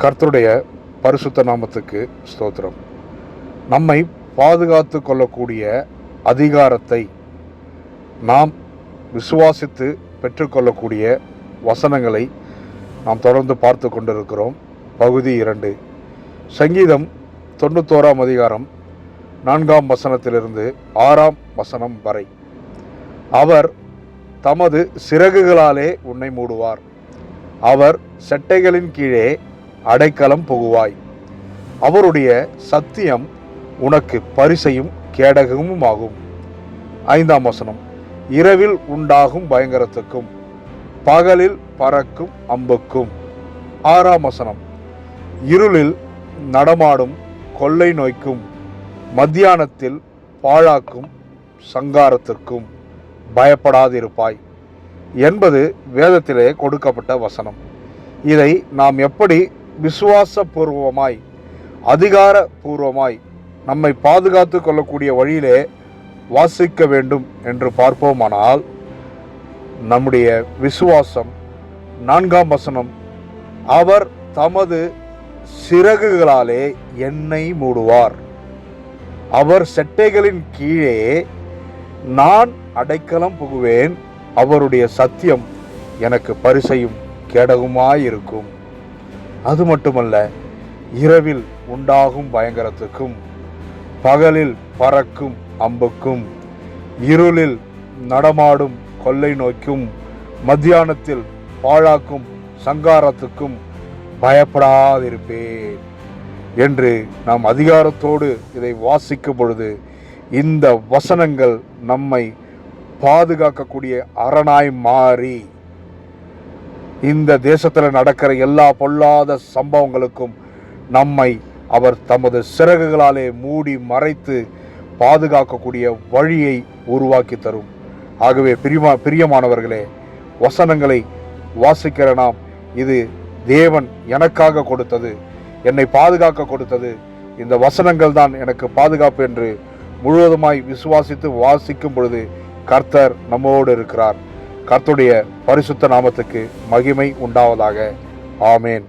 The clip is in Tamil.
கர்த்தருடைய பரிசுத்த நாமத்துக்கு ஸ்தோத்திரம். நம்மை பாதுகாத்து கொள்ளக்கூடிய அதிகாரத்தை நாம் விசுவாசித்து பெற்றுக்கொள்ளக்கூடிய வசனங்களை நாம் தொடர்ந்து பார்த்து கொண்டிருக்கிறோம். பகுதி 2, சங்கீதம் 91 அதிகாரம் 4 வசனத்திலிருந்து 6 வசனம் வரை. அவர் தமது சிறகுகளாலே உன்னை மூடுவார், அவர் செட்டைகளின் கீழே அடைக்கலம் புகுவாய், அவருடைய சத்தியம் உனக்கு பரிசையும் கேடகமும் ஆகும். 5 வசனம், இரவில் உண்டாகும் பயங்கரத்துக்கும் பகலில் பறக்கும் அம்புக்கும். 6 வசனம், இருளில் நடமாடும் கொள்ளை நோய்க்கும் மத்தியானத்தில் பாழாக்கும் சங்காரத்திற்கும் பயப்படாதிருப்பாய் என்பது வேதத்திலே கொடுக்கப்பட்ட வசனம். இதை நாம் எப்படி விசுவாசபூர்வமாய் அதிகாரபூர்வமாய் நம்மை பாதுகாத்து கொள்ளக்கூடிய வழியிலே வாசிக்க வேண்டும் என்று பார்ப்போமானால், நம்முடைய விசுவாசம் 4 வசனம், அவர் தமது சிறகுகளாலே என்னை மூடுவார், அவர் செட்டைகளின் கீழே நான் அடைக்கலம் புகுவேன், அவருடைய சத்தியம் எனக்கு பரிசையும் கேடகுமாயிருக்கும். அது மட்டுமல்ல, இரவில் உண்டாகும் பயங்கரத்துக்கும் பகலில் பறக்கும் அம்புக்கும் இருளில் நடமாடும் கொள்ளை நோய்க்கும் மத்தியானத்தில் பாழாக்கும் சங்காரத்துக்கும் பயப்படாதிருப்பேன் என்று நாம் அதிகாரத்தோடு இதை வாசிக்கும் பொழுது இந்த வசனங்கள் நம்மை பாதுகாக்கக்கூடிய அரணாய் மாறி இந்த தேசத்தில் நடக்கிற எல்லா பொல்லாத சம்பவங்களுக்கும் நம்மை அவர் தமது சிறகுகளாலே மூடி மறைத்து பாதுகாக்கக்கூடிய வழியை உருவாக்கி தரும். ஆகவே பிரியமானவர்களே, வசனங்களை வாசிக்கிற நாம், இது தேவன் எனக்காக கொடுத்தது, என்னை பாதுகாக்க கொடுத்தது, இந்த வசனங்கள் தான் எனக்கு பாதுகாப்பு என்று முழுவதுமாய் விசுவாசித்து வாசிக்கும் பொழுது கர்த்தர் நம்மோடு இருக்கிறார். கர்த்தருடைய பரிசுத்த நாமத்துக்கு மகிமை உண்டாவதாக. ஆமேன்.